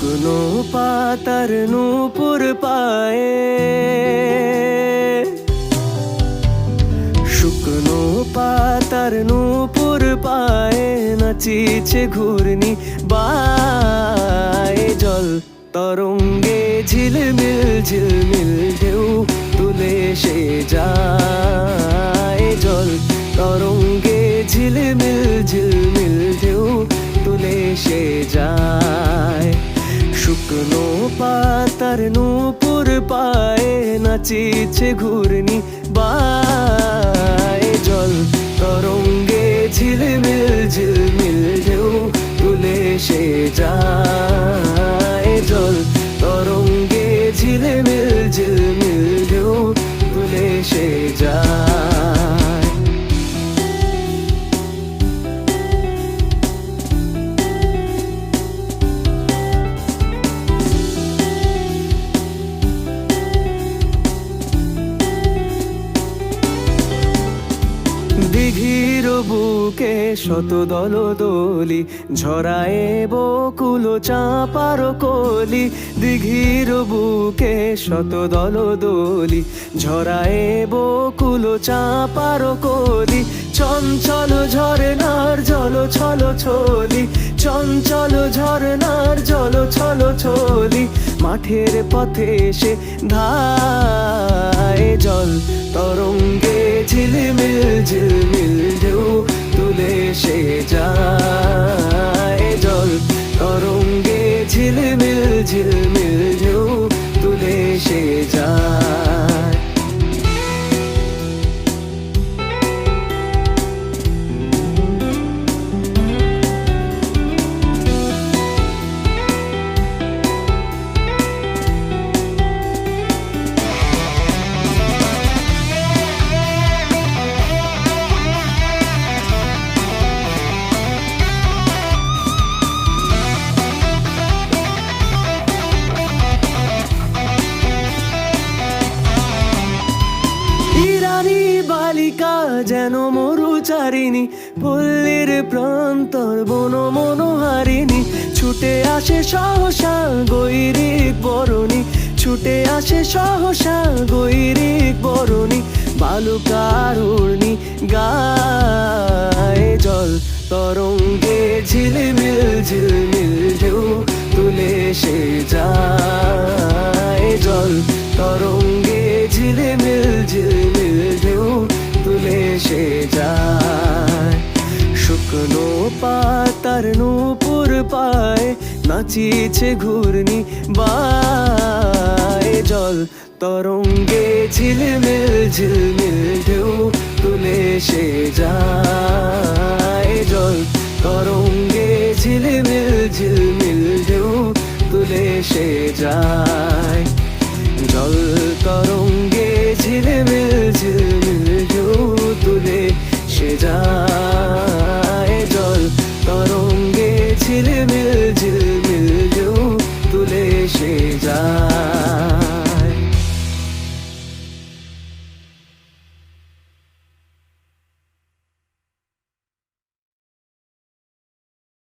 শুকনো পাতার নূপুর পায়ে, শুকনো পাতার নূপুর পায়ে নাচিছে ঘূর্ণি বায়ে। জল তরঙ্গে ঝিলমিল ঝিলমিল ঢেউ তুলে সে যায়। জল তরঙ্গে ঝিলমিল ঝিলমিল ঢেউ তুলে সে যায়। শুকনো পাতার নূপুর পায়ে নাচিছে ঘূর্ণি বায়ে। জল তরঙ্গে ঝিলমিল ঝিলমিল ঢেউ তুলে সে যায়। জল তরঙ্গে ঝিলমিল ঝিলমিল ঢেউ তুলে সে যায়। দিঘির বুকে শত দল দোলি ঝরায়ে বকুল চাঁপার কলি। দিঘির বুকে শত দল দোলি ঝরায়ে বকুল চাঁপার কলি। চঞ্চল ঝরনার জল ছল ছলি, চঞ্চল ঝরনার জল ছল ছলি। মাঠের পথে সে ধায়। জল তরঙ্গে ঝিলমিল ঝিলমিল ঢেউ তুলে সে যায়। জল তরঙ্গে ঝিলমিল ঝিলমিল ঢেউ তুলে সে যায়। বালিকা যেন মরুচারিণী, পল্লীর প্রান্তর বন মনোহারিণী। ছুটে আসে সহসা গৈরিক বরণী, ছুটে আসে সহসা গৈরিক বরণী। বালুকার উর্ণি গায়ে। জল তরঙ্গে ঝিলমিল ঝিলমিল ঢেউ তুলে সে যায়। জল তরঙ্গে ঝিলমিল ঝিলমিল ঢেউ তুলে সে যায়। শুকনো পাতার নূপুর পায়ে নাচিছে ঘূর্ণি বায়ে। জল তরঙ্গে ঝিলমিল ঝিলমিল ঢেউ তুলে সে যায়। জল তরঙ্গে ঝিলমিল ঝিলমিল ঢেউ তুলে সে যায়।